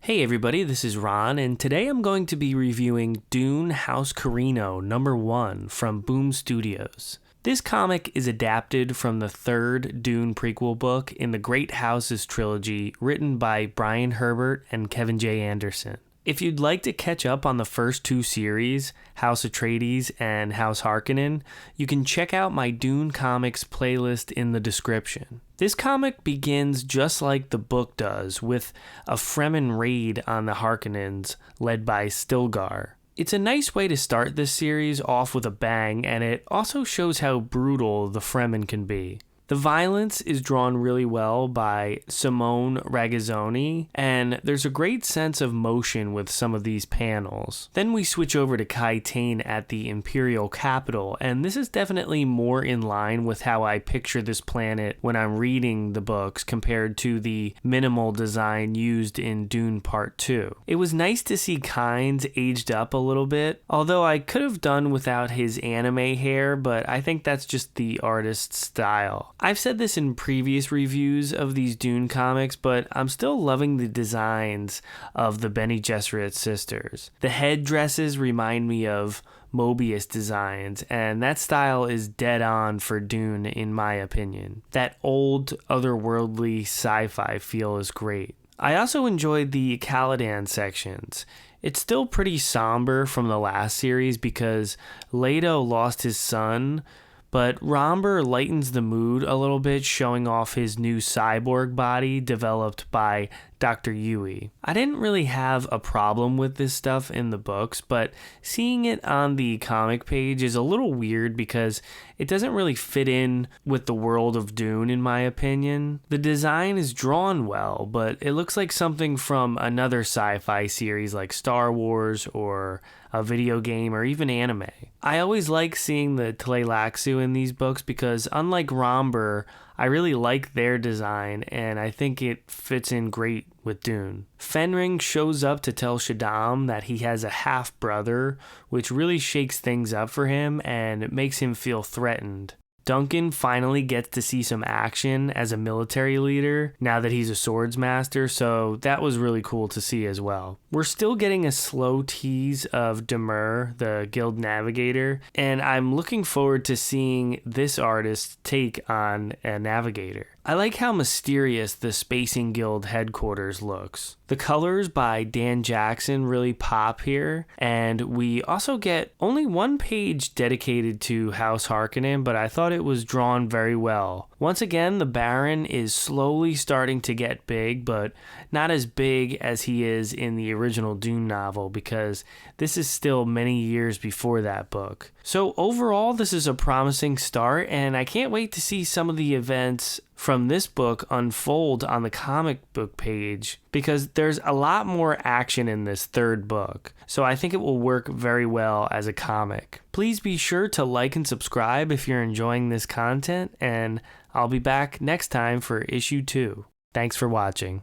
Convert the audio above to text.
Hey everybody, this is Ron, and today I'm going to be reviewing Dune House Corrino #1 from Boom Studios. This comic is adapted from the third Dune prequel book in the Great Houses trilogy written by Brian Herbert and Kevin J. Anderson. If you'd like to catch up on the first two series, House Atreides and House Harkonnen, you can check out my Dune Comics playlist in the description. This comic begins just like the book does, with a Fremen raid on the Harkonnens led by Stilgar. It's a nice way to start this series off with a bang, and it also shows how brutal the Fremen can be. The violence is drawn really well by Simone Ragazzoni, and there's a great sense of motion with some of these panels. Then we switch over to Kai Tane at the Imperial capital, and this is definitely more in line with how I picture this planet when I'm reading the books compared to the minimal design used in Dune Part 2. It was nice to see Kynes aged up a little bit, although I could have done without his anime hair, but I think that's just the artist's style. I've said this in previous reviews of these Dune comics, but I'm still loving the designs of the Bene Gesserit sisters. The headdresses remind me of Mobius designs, and that style is dead on for Dune in my opinion. That old, otherworldly sci-fi feel is great. I also enjoyed the Caladan sections. It's still pretty somber from the last series because Leto lost his son, but Romber lightens the mood a little bit, showing off his new cyborg body developed by Dr. Yui. I didn't really have a problem with this stuff in the books, but seeing it on the comic page is a little weird because it doesn't really fit in with the world of Dune in my opinion. The design is drawn well, but it looks like something from another sci-fi series like Star Wars or a video game or even anime. I always like seeing the Tleilaxu in these books because unlike Romber, I really like their design, and I think it fits in great with Dune. Fenring shows up to tell Shaddam that he has a half-brother, which really shakes things up for him and it makes him feel threatened. Duncan finally gets to see some action as a military leader now that he's a swords master, so that was really cool to see as well. We're still getting a slow tease of Demur, the guild navigator, and I'm looking forward to seeing this artist's take on a navigator. I like how mysterious the Spacing Guild headquarters looks. The colors by Dan Jackson really pop here, and we also get only one page dedicated to House Harkonnen, but I thought it was drawn very well. Once again, the Baron is slowly starting to get big, but not as big as he is in the original Dune novel because this is still many years before that book. So overall, this is a promising start, and I can't wait to see some of the events from this book unfold on the comic book page because there's a lot more action in this third book. So I think it will work very well as a comic. Please be sure to like and subscribe if you're enjoying this content, and I'll be back next time for issue 2. Thanks for watching.